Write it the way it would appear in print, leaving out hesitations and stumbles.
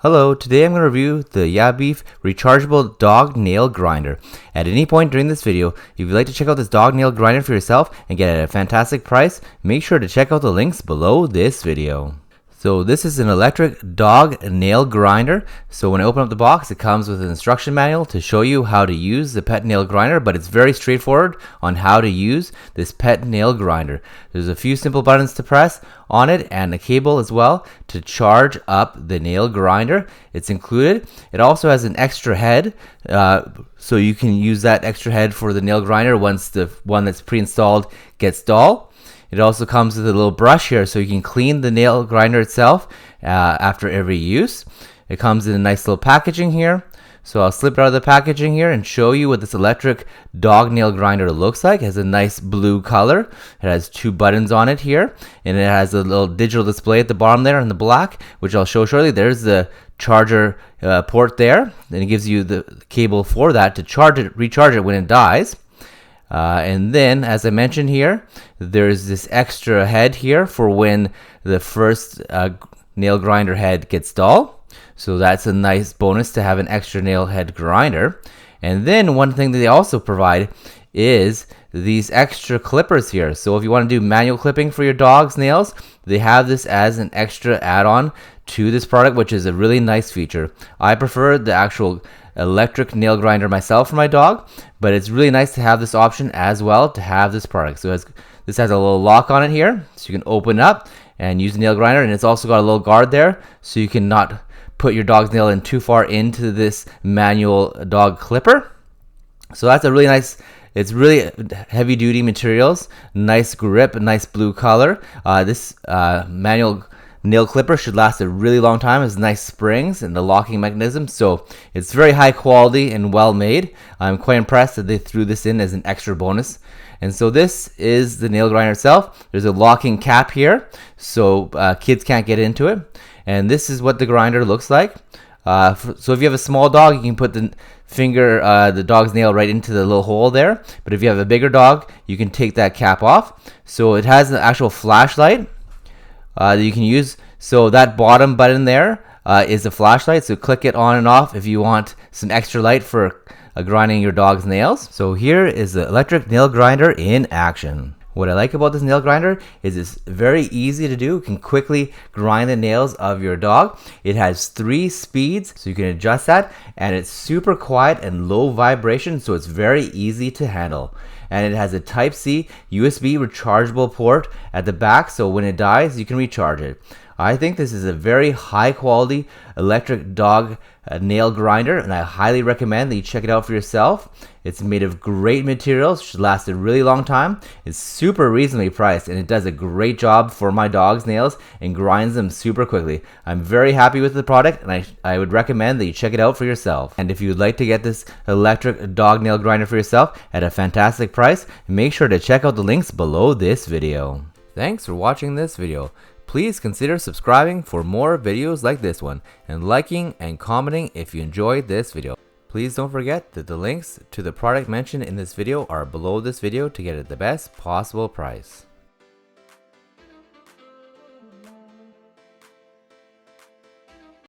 Hello, today I'm going to review the YABIFE Rechargeable Dog Nail Grinder. At any point during this video, if you'd like to check out this dog nail grinder for yourself and get it at a fantastic price, make sure to check out the links below this video. So this is an electric dog nail grinder. So when I open up the box, it comes with an instruction manual to show you how to use the pet nail grinder, but it's very straightforward on how to use this pet nail grinder. There's a few simple buttons to press on it and a cable as well to charge up the nail grinder. It's included. It also has an extra head, so you can use that extra head for the nail grinder once the one that's pre-installed gets dull. It also comes with a little brush here so you can clean the nail grinder itself after every use. It comes in a nice little packaging here. So I'll slip it out of the packaging here and show you what this electric dog nail grinder looks like. It has a nice blue color. It has two buttons on it here, and it has a little digital display at the bottom there in the black, which I'll show shortly. There's the charger port there, and it gives you the cable for that to charge it, recharge it when it dies. And then, as I mentioned here, there's this extra head here for when the first nail grinder head gets dull. So that's a nice bonus to have an extra nail head grinder. And then one thing that they also provide is these extra clippers here. So if you want to do manual clipping for your dog's nails, they have this as an extra add-on to this product, which is a really nice feature. I prefer the actual electric nail grinder myself for my dog, but it's really nice to have this option as well to have this product. So this has a little lock on it here, so you can open it up and use the nail grinder, and it's also got a little guard there so you can not put your dog's nail in too far into this manual dog clipper. So that's a really nice, it's really heavy duty materials, nice grip, nice blue color. This manual nail clipper should last a really long time. It has nice springs and the locking mechanism, so it's very high quality and well made. I'm quite impressed that they threw this in as an extra bonus. And so this is the nail grinder itself. There's a locking cap here, so kids can't get into it. And this is what the grinder looks like. So if you have a small dog, you can put the the dog's nail right into the little hole there. But if you have a bigger dog, you can take that cap off. So it has an actual flashlight that you can use. So that bottom button there is a flashlight. So click it on and off if you want some extra light for grinding your dog's nails. So here is the electric nail grinder in action. What I like about this nail grinder is it's very easy to do. You can quickly grind the nails of your dog. It has 3 speeds, so you can adjust that, and it's super quiet and low vibration, so it's very easy to handle. And it has a Type-C USB rechargeable port at the back, so when it dies, you can recharge it. I think this is a very high quality electric dog nail grinder, and I highly recommend that you check it out for yourself. It's made of great materials, should last a really long time. It's super reasonably priced, and it does a great job for my dog's nails and grinds them super quickly. I'm very happy with the product, and I would recommend that you check it out for yourself. And if you would like to get this electric dog nail grinder for yourself at a fantastic price, make sure to check out the links below this video. Thanks for watching this video. Please consider subscribing for more videos like this one, and liking and commenting if you enjoyed this video. Please don't forget that the links to the product mentioned in this video are below this video to get it at the best possible price.